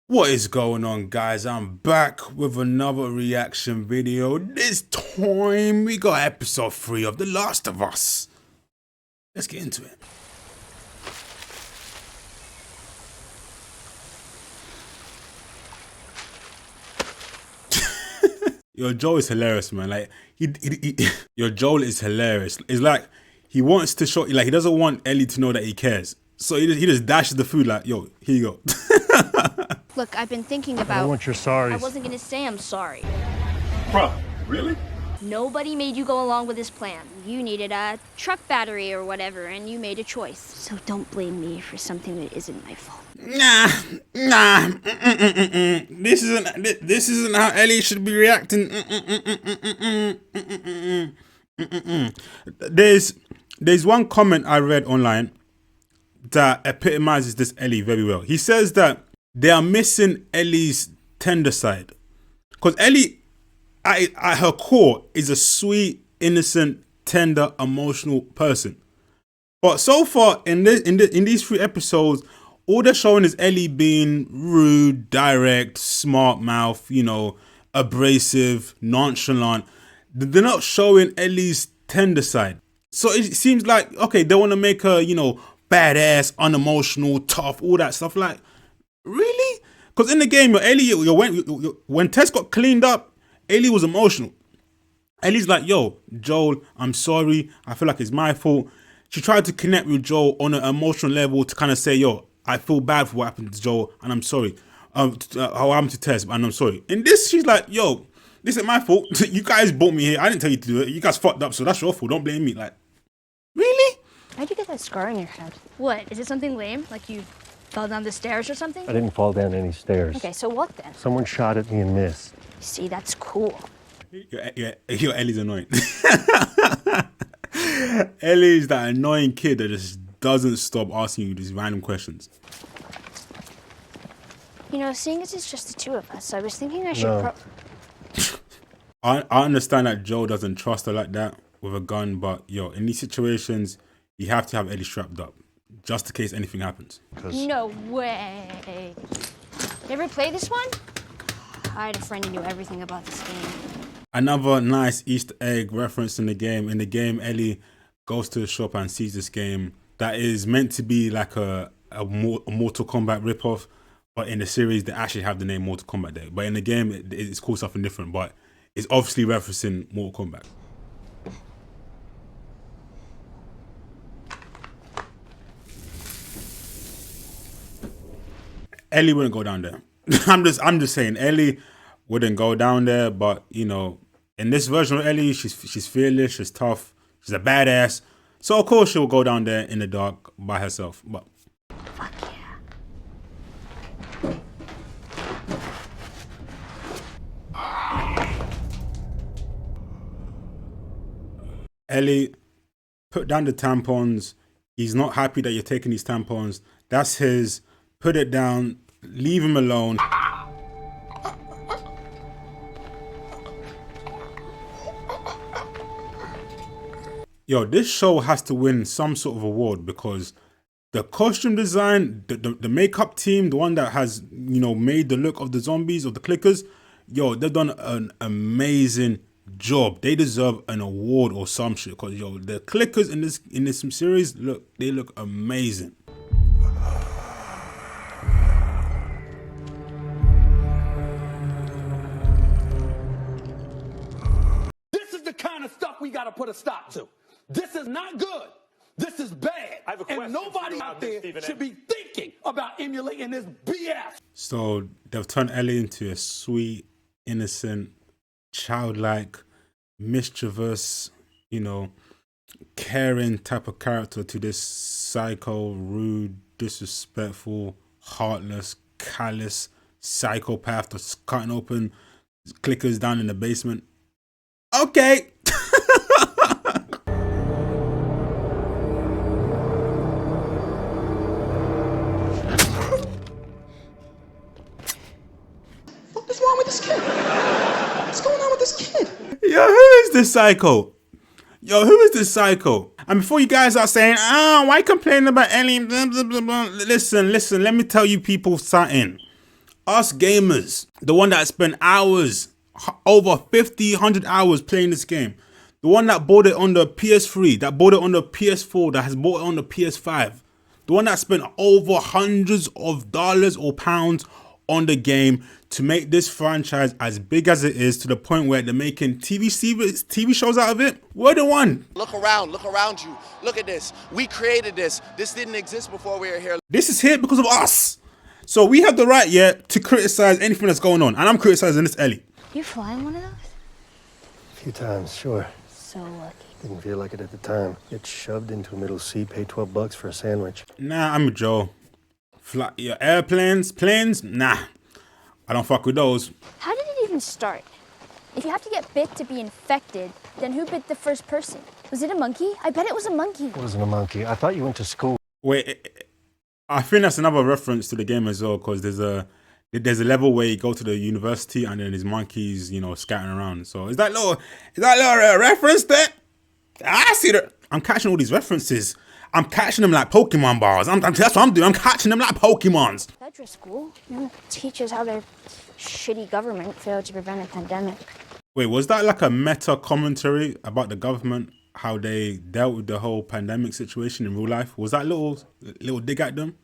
What is going on, guys? I'm back with another reaction video. This time we got episode 3 of The Last of Us. Let's get into it. Yo, Joel is hilarious, man. Like Yo, Joel is hilarious. It's like he wants to show, like he doesn't want Ellie to know that he cares. So he just dashes the food like, yo, here you go. Look, I've been thinking about. I want your sorry. I wasn't gonna say I'm sorry. Bro, really? Nobody made you go along with this plan. You needed a truck battery or whatever, and you made a choice. So don't blame me for something that isn't my fault. Nah. This isn't how Ellie should be reacting. There's one comment I read online that epitomizes this Ellie very well. He says that they are missing Ellie's tender side, because Ellie, at her core, is a sweet, innocent, tender, emotional person. But so far in these 3 episodes, all they're showing is Ellie being rude, direct, smart mouth, abrasive, nonchalant. They're not showing Ellie's tender side. So it seems like, okay, they want to make her, badass, unemotional, tough, all that stuff. Like, really? Because in the game, Ellie, when Tess got cleaned up, Ellie was emotional. Ellie's like, yo, Joel, I'm sorry. I feel like it's my fault. She tried to connect with Joel on an emotional level to kind of say, yo, I feel bad for what happened to Joel, and I'm sorry. How happened to Tess, and I'm sorry. In this, she's like, yo, this isn't my fault. You guys brought me here. I didn't tell you to do it. You guys fucked up, so that's your fault. Don't blame me. Like, really? How'd you get that scar on your head? What? Is it something lame? Like you fell down the stairs or something? I didn't fall down any stairs. Okay, so what then? Someone shot at me and missed. See, that's cool. Yo, Ellie's annoying. Ellie's that annoying kid that just doesn't stop asking you these random questions. Seeing as it's just the 2 of us, I was thinking I should No. I understand that Joel doesn't trust her like that with a gun, but yo, in these situations, you have to have Ellie strapped up, just in case anything happens. No way. You ever play this one? I had a friend who knew everything about this game. Another nice Easter egg reference in the game. In the game, Ellie goes to the shop and sees this game that is meant to be like a Mortal Kombat ripoff, but in the series, they actually have the name Mortal Kombat there. But in the game, it's called something different, but it's obviously referencing Mortal Kombat. Ellie wouldn't go down there. I'm just saying, Ellie wouldn't go down there, but in this version of Ellie, she's fearless, she's tough, she's a badass. So of course she'll go down there in the dark by herself. But Fuck yeah. Ellie, put down the tampons. He's not happy that you're taking these tampons. That's his. Put it down. Leave him alone. Yo, this show has to win some sort of award, because the costume design, the makeup team, the one that has, made the look of the zombies, of the clickers, yo, they've done an amazing job. They deserve an award or some shit, because yo, the clickers in this series, they look amazing. This is the kind of stuff we gotta put a stop to. This is not good. This is bad. I have a question and nobody for you, out there Stephen A. should be thinking about emulating this BS. So they've turned Ellie into a sweet, innocent, childlike, mischievous, caring type of character, to this psycho, rude, disrespectful, heartless, callous psychopath that's cutting open clickers down in the basement. Okay. What's wrong with this kid? What's going on with this kid? Yo, who is this psycho? Yo, who is this psycho? And before you guys are saying, why complaining about Ellie? Blah, blah, blah, blah. Listen, let me tell you people something. Us gamers, the one that spent hours, over 50, 100 hours playing this game. The one that bought it on the PS3, that bought it on the PS4, that has bought it on the PS5. The one that spent over hundreds of dollars or pounds on the game to make this franchise as big as it is, to the point where they're making TV shows out of it. We're the one. Look around you. Look at this. We created this. This didn't exist before we were here. This is here because of us. So we have the right, yeah, to criticize anything that's going on. And I'm criticizing this Ellie. You flying one of those? A few times, sure. So lucky. Didn't feel like it at the time. Get shoved into a middle seat, pay $12 for a sandwich. Nah, I'm a Joe. Airplanes, planes, nah. I don't fuck with those. How did it even start? If you have to get bit to be infected, then who bit the first person? Was it a monkey? I bet it was a monkey. It wasn't a monkey. I thought you went to school. Wait, I think that's another reference to the game as well, because there's a level where you go to the university and then there's monkeys, you know, scattering around. So is that little reference there? I see that. I'm catching all these references. I'm catching them like Pokemon bars. That's what I'm doing. I'm catching them like Pokemons. Federal school teaches how their shitty government failed to prevent a pandemic. Wait, was that like a meta commentary about the government, how they dealt with the whole pandemic situation in real life? Was that little dig at them?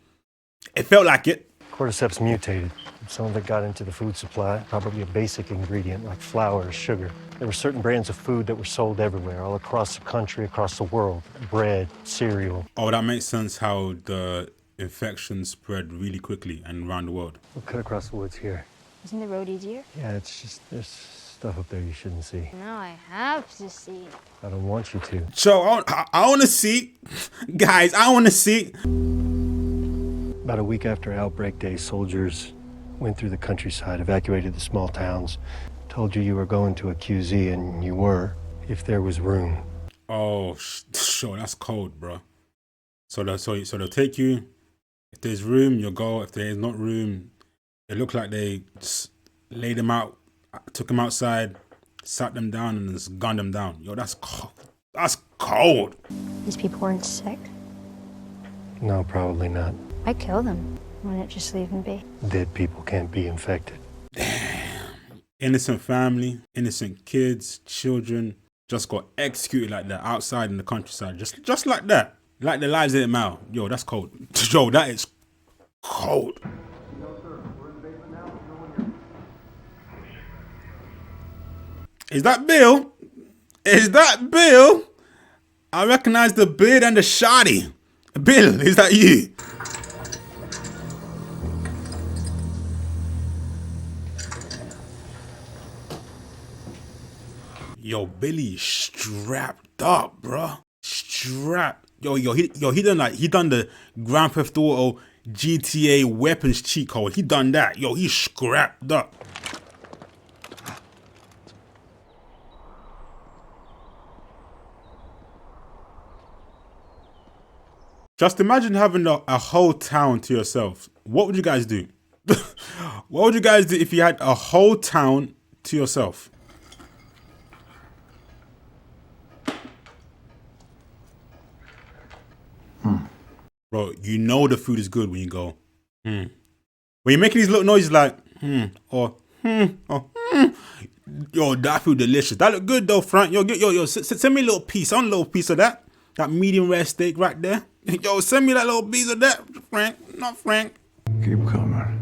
It felt like it. Cordyceps mutated. Some of it got into the food supply, probably a basic ingredient like flour or sugar. There were certain brands of food that were sold everywhere, all across the country, across the world. Bread, cereal. Oh, that makes sense how the infection spread really quickly and around the world. We'll cut across the woods here. Isn't the road easier? Yeah, it's just, there's stuff up there you shouldn't see. No, I have to see. I don't want you to. So, I want to see. Guys, I want to see. About a week after Outbreak Day, soldiers went through the countryside, evacuated the small towns, told you were going to a QZ, and you were, if there was room. Oh, sure, that's cold, bro. So they'll take you. If there's room, you'll go. If there's not room, it looked like they just laid them out, took them outside, sat them down, and just gunned them down. Yo, that's cold. That's cold. These people weren't sick. No, probably not. I'd kill them. Why not just leave them be? Dead people can't be infected. Innocent family, innocent kids, children just got executed like that outside in the countryside. Just like that. Like their lives didn't matter. Yo, that's cold. Yo, that is cold. Is that Bill? Is that Bill? I recognize the beard and the shawty. Bill, is that you? Yo, Billy strapped up, bro. Strapped. Yo, he done the Grand Theft Auto GTA weapons cheat code. He done that. Yo, he strapped up. Just imagine having a whole town to yourself. What would you guys do? What would you guys do if you had a whole town to yourself? Bro, you know the food is good when you go, When you're making these little noises like, or, Yo, that food delicious. That look good though, Frank. Yo, send me a little piece. I want a little piece of that. That medium rare steak right there. Yo, send me that little piece of that, Frank. Not Frank. Keep coming.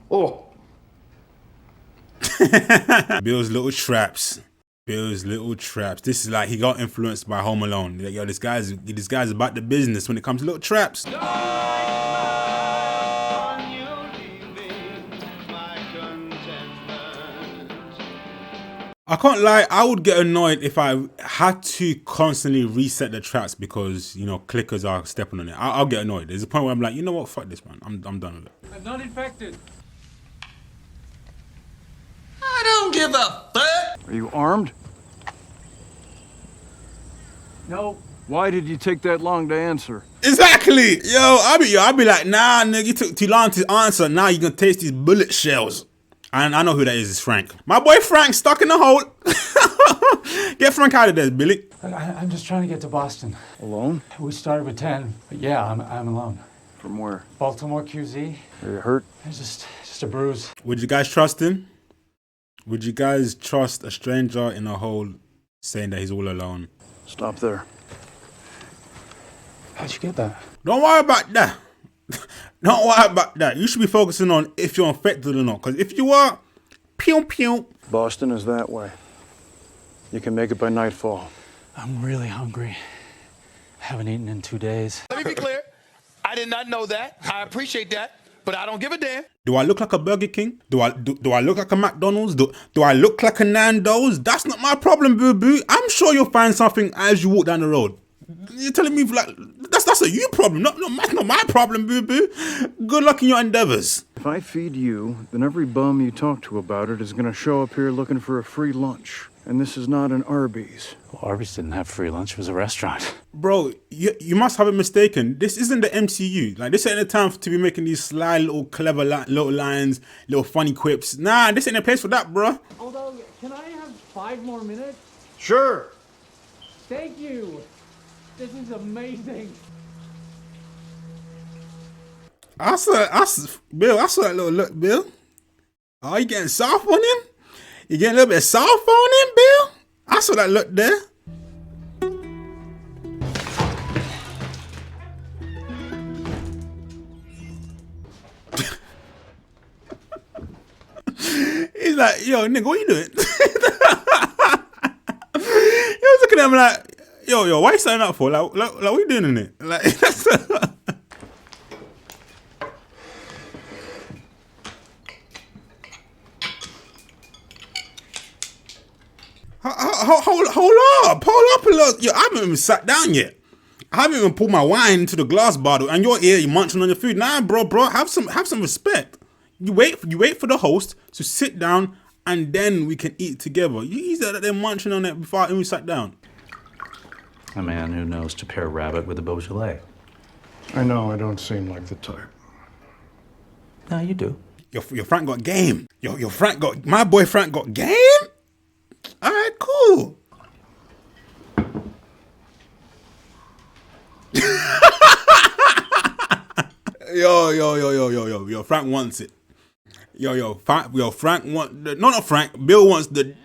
Oh. Bill's little traps. Bill's little traps. This is like he got influenced by Home Alone. Like, yo, this guy's about the business when it comes to little traps. I can't lie, I would get annoyed if I had to constantly reset the traps because, you know, clickers are stepping on it. I'll get annoyed. There's a point where I'm like, you know what, fuck this, man. I'm done with it. I'm not infected. I don't give a fuck. Are you armed? No. Why did you take that long to answer? Exactly. Yo, I'll be like, nah, nigga, you took too long to answer. Now you gonna taste these bullet shells. And I know who that is. It's Frank. My boy Frank stuck in the hole. Get Frank out of there, Billy. I'm just trying to get to Boston. Alone? We started with 10, but yeah, I'm alone. From where? Baltimore QZ. Are you hurt? It's just a bruise. Would you guys trust him? Would you guys trust a stranger in a hole saying that he's all alone? Stop there. How'd you get that? Don't worry about that. Don't worry about that. You should be focusing on if you're infected or not. Because if you are, pew pew. Boston is that way. You can make it by nightfall. I'm really hungry. Haven't eaten in 2 days. Let me be clear. I did not know that. I appreciate that, but I don't give a damn. Do I look like a Burger King? Do I look like a McDonald's? Do I look like a Nando's? That's not my problem, boo boo. I'm sure you'll find something as you walk down the road. You're telling me like that's a you problem, not my problem, boo boo. Good luck in your endeavors. If I feed you, then every bum you talk to about it is gonna show up here looking for a free lunch. And this is not an Arby's. Well, Arby's didn't have free lunch. It was a restaurant. Bro, you must have it mistaken. This isn't the MCU. Like, this ain't the time to be making these sly little clever little lines, little funny quips. Nah, this ain't the place for that, bro. Although, can I have 5 more minutes? Sure. Thank you. This is amazing. Bill, I saw that little look, Bill. Oh, you getting soft on him? You getting a little bit soft on him, Bill? I saw that look there. He's like, yo, nigga, what you doing? He was looking at him like, yo, why you signing up for? Like what you doing in it? Like, Hold up a little. Yo, I haven't even sat down yet. I haven't even pulled my wine into the glass bottle, and you're here, you're munching on your food. Nah, bro, have some respect. You wait for the host to sit down, and then we can eat together. He's there munching on it before we sat down. A man who knows to pair rabbit with a Beaujolais. I know I don't seem like the type. No, you do. Your Frank got game. Your Frank got, my boy Frank got game? All right, cool. Yo, Frank wants it. Frank wants the, not Frank, Bill wants the,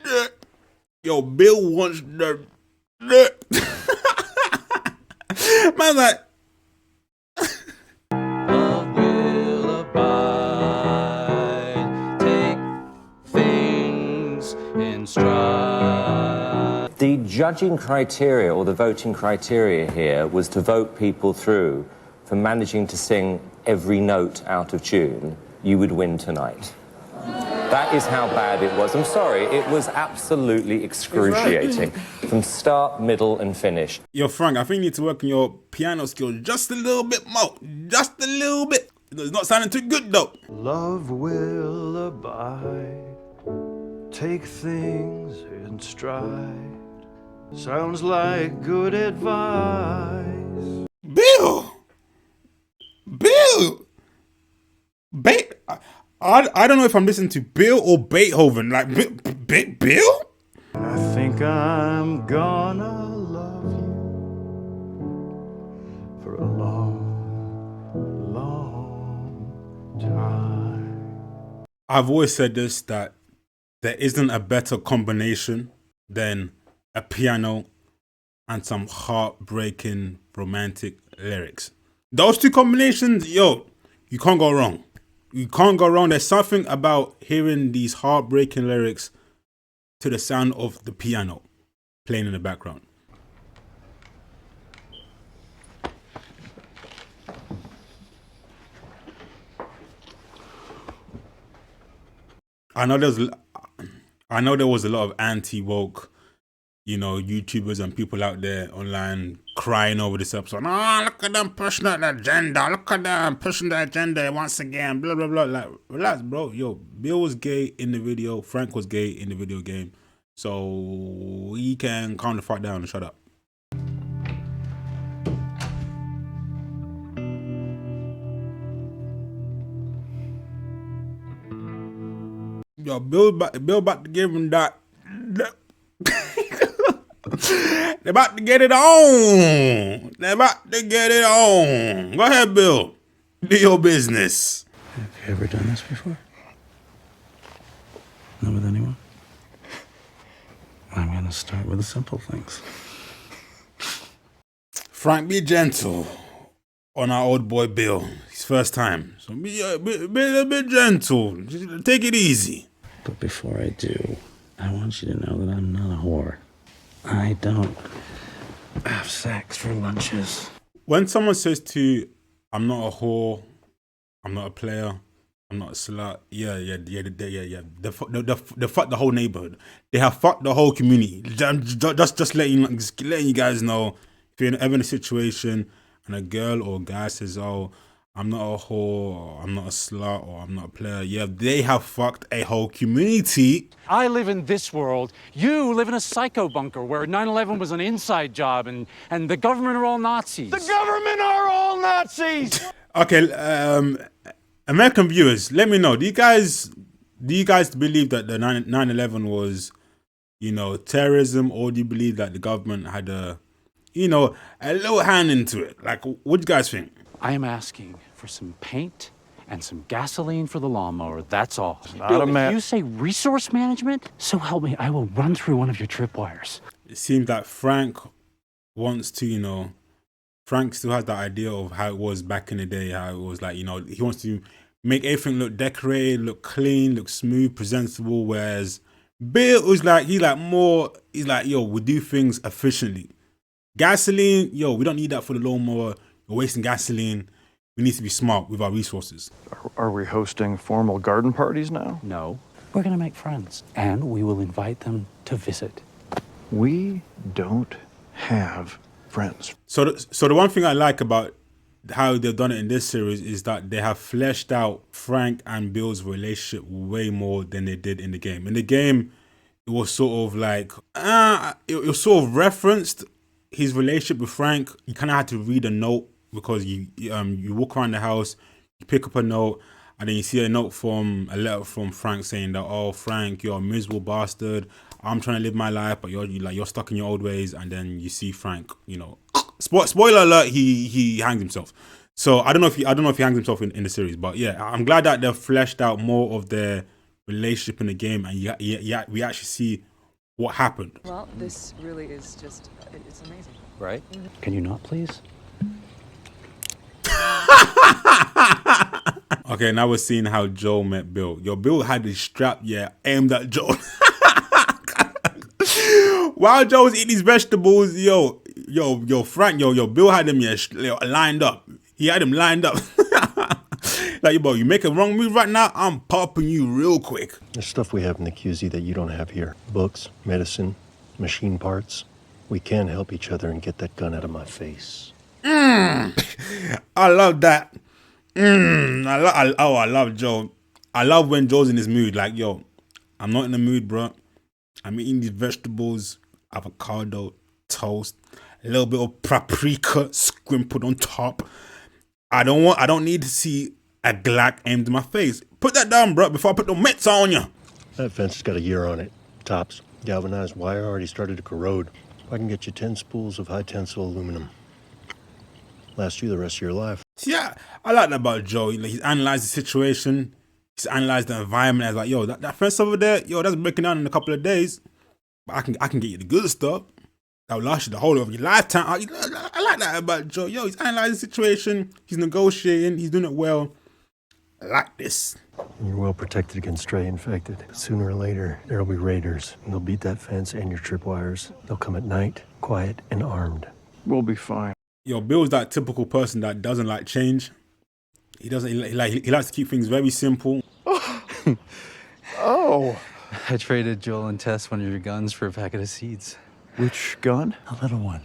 Bill wants the, man's like, love will abide, take things in stride. The judging criteria or the voting criteria here was to vote people through for managing to sing every note out of tune. You would win tonight. That is how bad it was. I'm sorry, it was absolutely excruciating. From start, middle, and finish. Yo, Frank, I think you need to work on your piano skills just a little bit more. Just a little bit. It's not sounding too good, though. Love will abide, take things in stride. Sounds like good advice. Bill! I don't know if I'm listening to Bill or Beethoven. Like, Bill? I think I'm gonna love you for a long, long time. I've always said this, that there isn't a better combination than a piano and some heartbreaking romantic lyrics. Those two combinations, yo, you can't go wrong. You can't go wrong. There's something about hearing these heartbreaking lyrics to the sound of the piano playing in the background. I know there was a lot of anti-woke, YouTubers and people out there online crying over this episode. Oh, look at them pushing that agenda. Look at them pushing the agenda once again. Blah, blah, blah. Like, relax, bro. Yo, Bill was gay in the video. Frank was gay in the video game. So he can calm the fuck down and shut up. Yo, Bill about to give him that. They're about to get it on. They're about to get it on. Go ahead, Bill. Do your business. Have you ever done this before? Not with anyone? I'm gonna start with the simple things. Frank, be gentle on our old boy Bill. His first time. So be a bit gentle. Just take it easy. But before I do, I want you to know that I'm not a whore. I don't have sex for lunches. When someone says to you, I'm not a whore, I'm not a player, I'm not a slut, yeah. They fucked the whole neighborhood. They have fucked the whole community. Just letting you guys know, if you're ever in a situation and a girl or a guy says, oh, I'm not a whore, or I'm not a slut, or I'm not a player. Yeah, they have fucked a whole community. I live in this world. You live in a psycho bunker where 9/11 was an inside job and the government are all Nazis. The government are all Nazis! Okay, American viewers, let me know. Do you guys believe that the 9/11 was, terrorism, or do you believe that the government had a little hand into it? Like, what do you guys think? I am asking for some paint and some gasoline for the lawnmower. That's all. If you say resource management, so help me, I will run through one of your tripwires. It seems that Frank wants to, Frank still has that idea of how it was back in the day, how it was like, he wants to make everything look decorated, look clean, look smooth, presentable, whereas Bill was like, he's like, yo, we do things efficiently. Gasoline, yo, we don't need that for the lawnmower. We're wasting gasoline. We need to be smart with our resources. Are we hosting formal garden parties now? No, we're gonna make friends, and we will invite them to visit. We don't have friends. So the one thing I like about how they've done it in this series is that they have fleshed out Frank and Bill's relationship way more than they did in the game. In the game, it was sort of like, it was sort of referenced his relationship with Frank. You kind of had to read a note because you walk around the house, you pick up a note, and then you see a letter from Frank saying that, oh, Frank, you're a miserable bastard. I'm trying to live my life, but you're stuck in your old ways. And then you see Frank, spoiler alert, he hangs himself. So I don't know if he hangs himself in the series, but yeah, I'm glad that they've fleshed out more of their relationship in the game, and we actually see what happened. Well, this really is just, it's amazing. Right? Can you not, please? Okay, now we're seeing how Joel met Bill. Yo, Bill had his strap, aimed at Joel. While Joel was eating his vegetables, Frank, Bill had him lined up. He had him lined up. Like, bro, you make a wrong move right now, I'm popping you real quick. There's stuff we have in the QZ that you don't have here. Books, medicine, machine parts. We can help each other and get that gun out of my face. I love that. I love Joe. I love when Joe's in his mood. Like, yo, I'm not in the mood, bro. I'm eating these vegetables, avocado, toast, a little bit of paprika scrimpled on top. I don't need to see a Glock aimed in my face. Put that down, bro, before I put the mitts on you. That fence has got a year on it. Tops. Galvanized wire already started to corrode. I can get you 10 spools of high tensile aluminum. Last you the rest of your life. Yeah, I like that about Joe. He's analyzed the situation. He's analyzed the environment as like, yo, that fence over there, that's breaking down in a couple of days. But I can get you the good stuff. That will last you the whole of your lifetime. I like that about Joe. Yo, he's analyzing the situation. He's negotiating. He's doing it well. I like this. You're well protected against stray infected. Sooner or later, there'll be raiders. And they'll beat that fence and your tripwires. They'll come at night, quiet and armed. We'll be fine. Yo, Bill's that typical person that doesn't like change. He doesn't. He likes to keep things very simple. Oh. I traded Joel and Tess one of your guns for a packet of seeds. Which gun? A little one.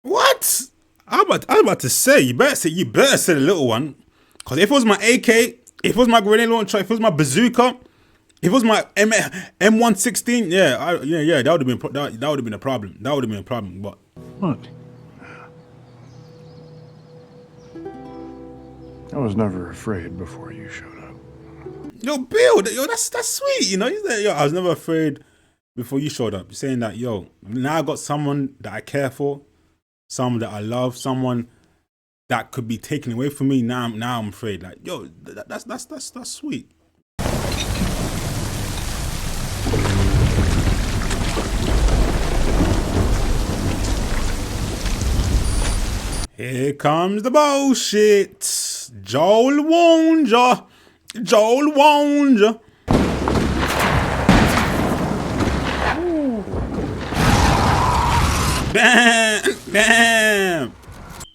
What? I was about to say, you better say the little one. Because if it was my AK, if it was my grenade launcher, if it was my bazooka, if it was my M116, that would have been a problem. That would have been a problem. But what? I was never afraid before you showed up. Yo, Bill, yo, that's sweet. You know, he's like, yo, I was never afraid before you showed up. Saying that, yo, now I got someone that I care for, someone that I love, someone that could be taken away from me. Now I'm afraid. Like, yo, that's sweet. Here comes the bullshit. Joel warned ya. Joel warned ya. Bam! Bam!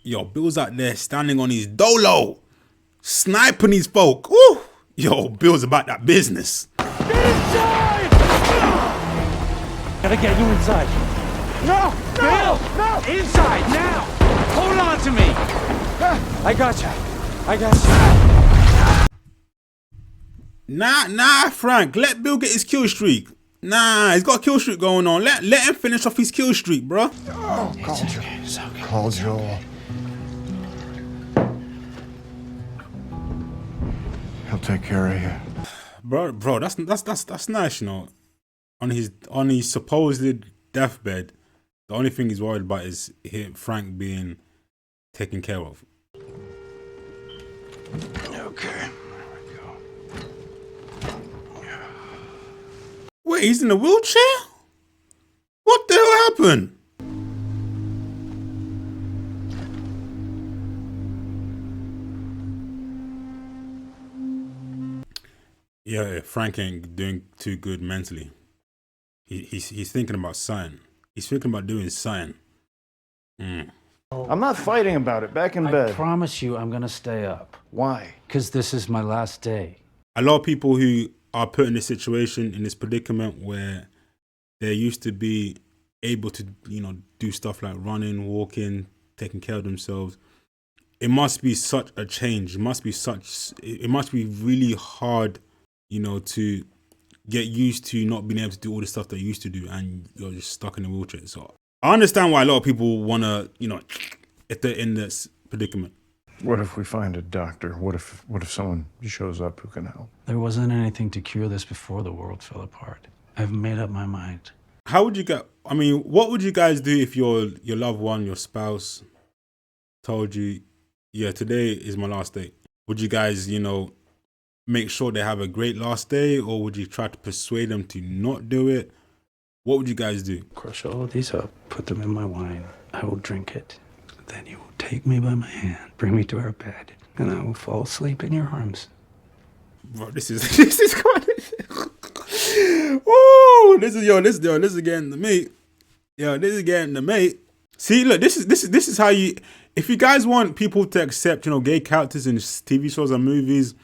Yo, Bill's out there standing on his dolo, sniping his folk. Woo! Yo, Bill's about that business. Get inside! Gotta get you inside. No! Bill! No! Inside, now! Hold on to me! I got you. Nah, Frank. Let Bill get his kill streak. Nah, he's got a kill streak going on. Let him finish off his kill streak, bro. Oh, call Joel. He'll take care of you. Bro, that's nice, you know. On his supposed deathbed, the only thing he's worried about is Frank being taken care of. Okay. Wait, he's in a wheelchair? What the hell happened? Yeah, Frank ain't doing too good mentally. He's thinking about something. He's thinking about doing something. I'm not fighting about it. Back in bed. I promise you I'm gonna stay up. Why? Because this is my last day. A lot of people who are put in this situation, in this predicament where they used to be able to, you know, do stuff like running, walking, taking care of themselves. It must be such a change. It must be really hard, you know, to get used to not being able to do all the stuff they used to do, and you're just stuck in a wheelchair. So I understand why a lot of people want to, you know, if they're in this predicament. What if we find a doctor? What if someone shows up who can help? There wasn't anything to cure this before the world fell apart. I've made up my mind. How would you go? I mean, what would you guys do if your loved one, your spouse, told you, yeah, today is my last day? Would you guys, you know, make sure they have a great last day, or would you try to persuade them to not do it? What would you guys do? Crush all of these up, put them in my wine. I will drink it. Then you will take me by my hand, bring me to our bed, and I will fall asleep in your arms. Bro, this is quite. Ooh, this is getting the meat. Yo, this is getting the meat. See, look, this is how you. If you guys want people to accept, you know, gay characters in TV shows and movies,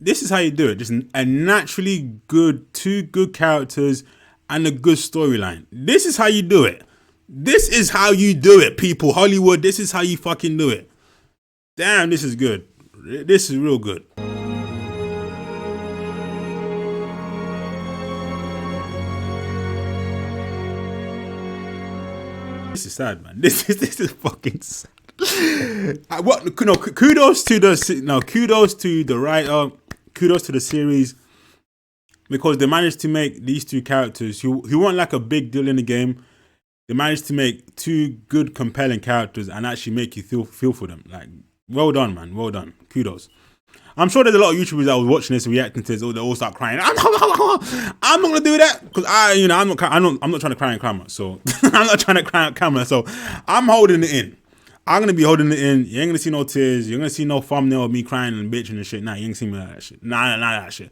this is how you do it. Just a naturally good, two good characters and a good storyline. This is how you do it. This is how you do it, people. Hollywood, this is how you fucking do it. Damn, this is good. This is real good. This is sad, man. This is fucking sad. Kudos to the writer, kudos to the series, because they managed to make these two characters who weren't like a big deal in the game. They managed to make two good, compelling characters and actually make you feel for them. Like, well done, man. Well done. Kudos. I'm sure there's a lot of YouTubers that was watching this and reacting to this. They all start crying. I'm not gonna do that because I'm not trying to cry on camera. So I'm not trying to cry on camera. So I'm holding it in. I'm gonna be holding it in. You ain't gonna see no tears. You're gonna see no thumbnail of me crying and bitching and shit. Nah, you ain't see me like that shit. Nah, that shit.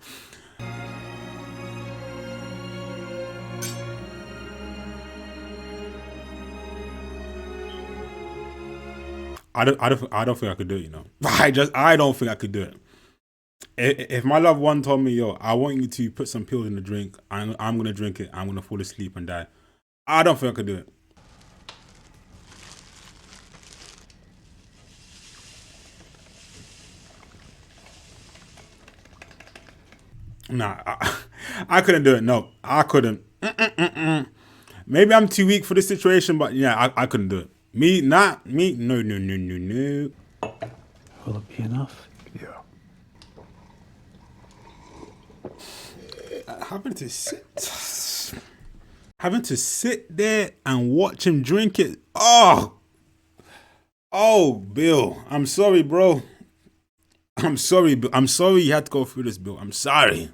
I don't think I could do it, you know. I don't think I could do it. If my loved one told me, yo, I want you to put some pills in the drink, I'm gonna drink it, I'm gonna fall asleep and die, I don't think I could do it. Nah, I couldn't do it. No, I couldn't. Maybe I'm too weak for this situation, but yeah, I couldn't do it. Me, not me. No. Will it be enough? Yeah. having to sit there and watch him drink it. Oh, Bill, I'm sorry, bro. I'm sorry, Bill. I'm sorry you had to go through this, Bill. I'm sorry.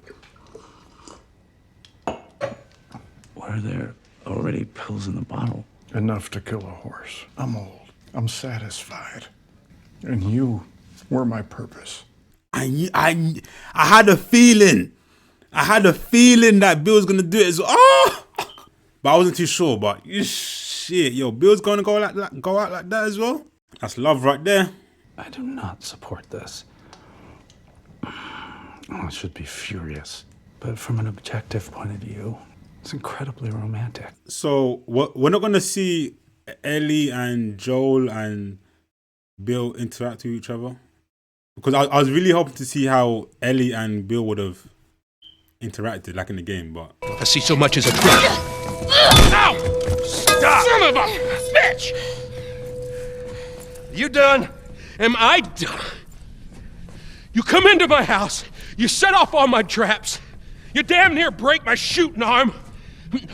Were there already pills in the bottle? Enough to kill a horse. I'm old. I'm satisfied. And you were my purpose. I had a feeling. I had a feeling that Bill's gonna do it as well. Oh! But I wasn't too sure. But shit, yo, Bill's gonna go out like that as well. That's love right there. I do not support this. I should be furious. But from an objective point of view, it's incredibly romantic. So we're not gonna see Ellie and Joel and Bill interact with each other? Because I was really hoping to see how Ellie and Bill would have interacted, like in the game, but... I see so much as a threat. Ow! Stop! Son of a bitch! You done? Am I done? You come into my house, you set off all my traps, you damn near break my shooting arm.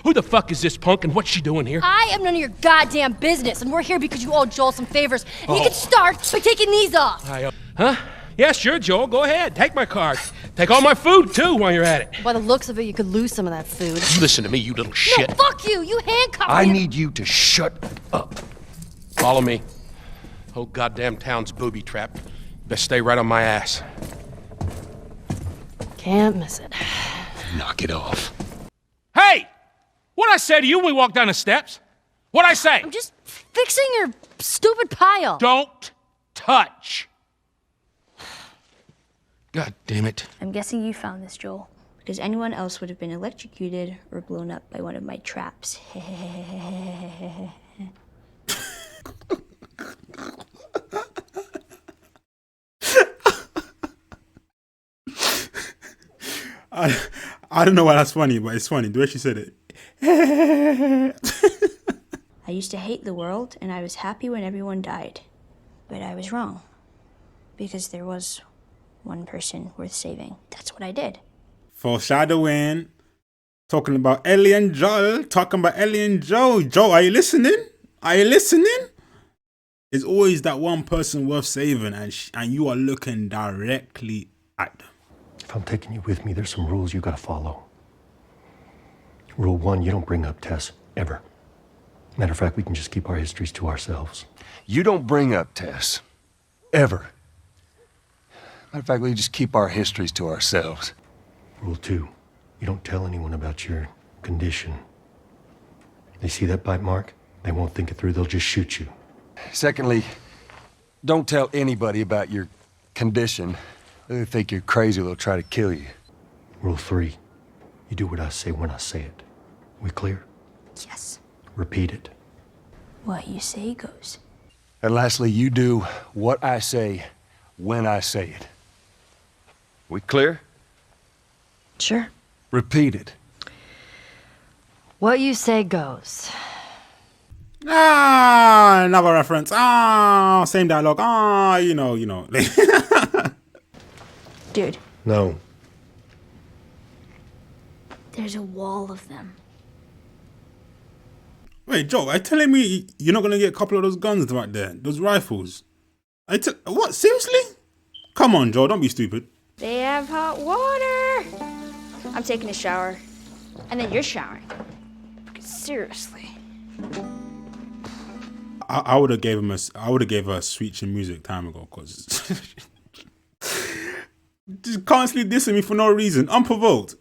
Who the fuck is this punk and what's she doing here? I am none of your goddamn business, and we're here because you owe Joel some favors. And you can start by taking these off. Huh? Yeah, sure, Joel. Go ahead. Take my card. Take all my food, too, while you're at it. By the looks of it, you could lose some of that food. You listen to me, you little shit. No, fuck you! You handcuffed me! I need you to shut up. Follow me. Whole goddamn town's booby-trapped. Best stay right on my ass. Can't miss it. Knock it off. Hey! What'd I say to you when we walked down the steps? What'd I say? I'm just fixing your stupid pile. Don't touch. God damn it. I'm guessing you found this, Joel, because anyone else would have been electrocuted or blown up by one of my traps. I don't know why that's funny, but it's funny the way she said it. I used to hate the world, and I was happy when everyone died. But I was wrong, because there was one person worth saving. That's what I did. Foreshadowing. Talking about Ellie and Joel. Talking about Ellie and Joe. Joe, are you listening? Are you listening? There's always that one person worth saving, and you are looking directly at them. If I'm taking you with me, there's some rules you gotta follow. Rule 1, you don't bring up Tess, ever. Matter of fact, we can just keep our histories to ourselves. You don't bring up Tess. Ever. Matter of fact, we just keep our histories to ourselves. Rule 2, you don't tell anyone about your condition. They see that bite mark, they won't think it through, they'll just shoot you. Secondly, don't tell anybody about your condition. They think you're crazy, they'll try to kill you. Rule 3, you do what I say when I say it. We clear? Yes. Repeat it. What you say goes. And lastly, you do what I say when I say it. We clear? Sure. Repeat it. What you say goes. Another reference. Same dialogue. You know. Dude. No. There's a wall of them. Wait, Joe, are you telling me you're not going to get a couple of those guns right there? Those rifles? What? Seriously? Come on, Joe, don't be stupid. They have hot water. I'm taking a shower. And then you're showering. Seriously. I would have gave her a Sweet Chin Music time ago, because just constantly dissing me for no reason, unprovoked.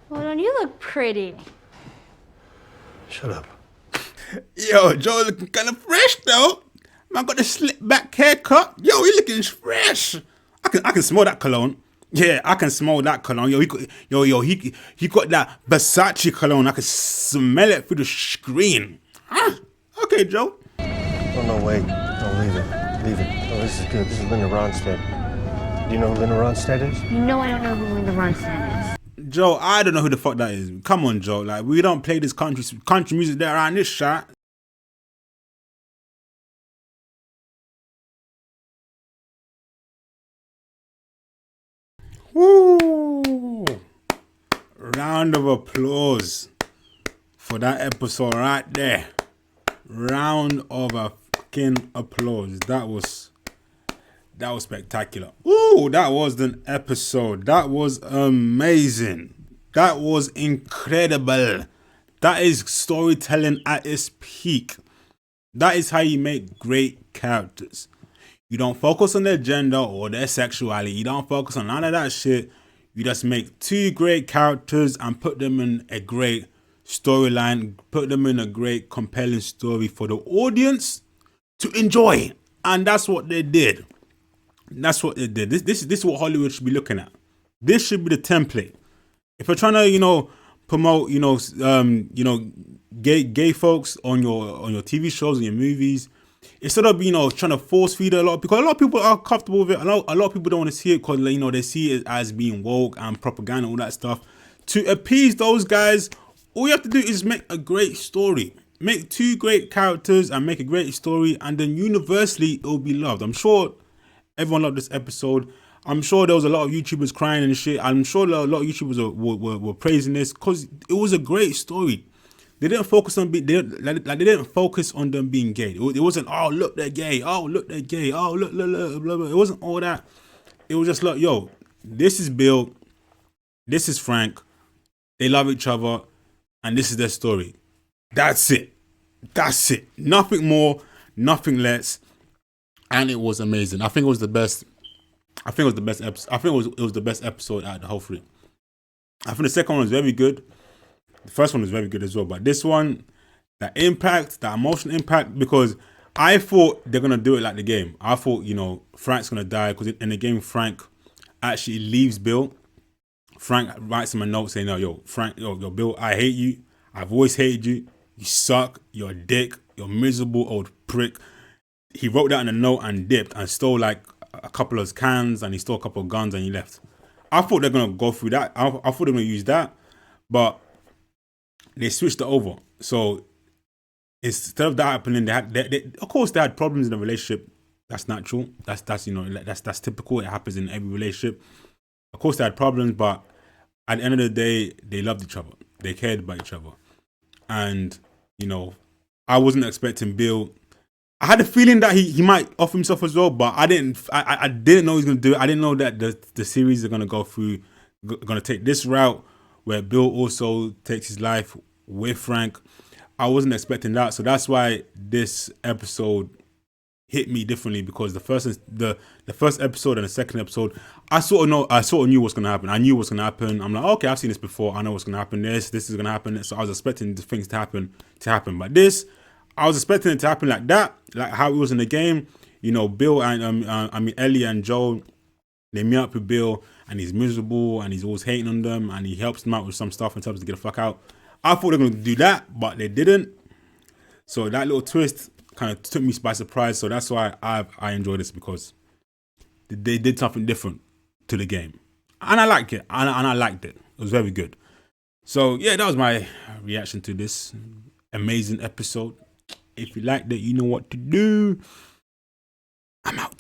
Well, don't you look pretty? Shut up. Yo, Joe looking kind of fresh though. Man got the slick back haircut. Yo, he looking fresh. I can smell that cologne. Yeah, I can smell that cologne. Yo, he got that Versace cologne. I can smell it through the screen. Huh? Okay, Joe. Oh, no, wait. No, leave it. Leave it. Oh, this is good. This is Linda Ronstadt. Do you know who Linda Ronstadt is? You know I don't know who Linda Ronstadt is. Joe, I don't know who the fuck that is. Come on, Joe. Like, we don't play this country music there around this shot. Woo! round of applause for that episode right there. Round of a fucking applause. That was spectacular. Ooh, that was an episode. That was amazing. That was incredible. That is storytelling at its peak. That is how you make great characters. You don't focus on their gender or their sexuality. You don't focus on none of that shit. You just make two great characters and put them in a great storyline. Put them in a great compelling story for the audience to enjoy. And that's what they did. That's what they did. This is what Hollywood should be looking at. This should be the template. If you're trying to, promote, gay folks on your TV shows and your movies, instead of trying to force feed it a lot, because a lot of people are comfortable with it. A lot of people don't want to see it because they see it as being woke and propaganda, all that stuff. To appease those guys, all you have to do is make a great story. Make two great characters and make a great story, and then universally it will be loved. I'm sure everyone loved this episode. I'm sure there was a lot of YouTubers crying and shit. I'm sure a lot of YouTubers were praising this because it was a great story. They didn't focus on they didn't focus on them being gay. It wasn't, oh look they're gay, oh look they're gay, oh look blah, blah, blah. It wasn't all that. It was just like, yo, this is Bill, this is Frank, they love each other, and this is their story. That's it. That's it. Nothing more, nothing less. And it was amazing. I think it was the best. I think it was the best episode. I think it was the best episode out of the whole three. I think the second one was very good. The first one was very good as well. But this one, that impact, that emotional impact, because I thought they're gonna do it like the game. I thought, Frank's gonna die, because in the game Frank actually leaves Bill. Frank writes him a note saying, "No, yo, Frank, yo, Bill, I hate you. I've always hated you. You suck. You're a dick. You're a miserable old prick." He wrote that in a note and dipped and stole like a couple of cans, and he stole a couple of guns and he left. I thought they're gonna go through that. I thought they're gonna use that, but they switched it over. So instead of that happening, they of course they had problems in the relationship. That's natural. That's typical. It happens in every relationship. Of course they had problems, but at the end of the day, they loved each other. They cared about each other, and I wasn't expecting Bill. I had a feeling that he might off himself as well, but I didn't know he was gonna do it. I didn't know that the series are gonna gonna take this route where Bill also takes his life with Frank. I wasn't expecting that, so that's why this episode hit me differently, because the first episode and the second episode, I sort of knew what's gonna happen. I knew what's gonna happen. I'm like, okay, I've seen this before. I know what's gonna happen. This is gonna happen. So I was expecting the things to happen, but this, I was expecting it to happen like that, like how it was in the game. Bill and Ellie and Joel, they meet up with Bill, and he's miserable, and he's always hating on them, and he helps them out with some stuff and tells them to get the fuck out. I thought they were gonna do that, but they didn't. So that little twist kind of took me by surprise. So that's why I enjoyed this, because they did something different to the game, and I liked it. And I liked it. It was very good. So yeah, that was my reaction to this amazing episode. If you liked it, you know what to do. I'm out.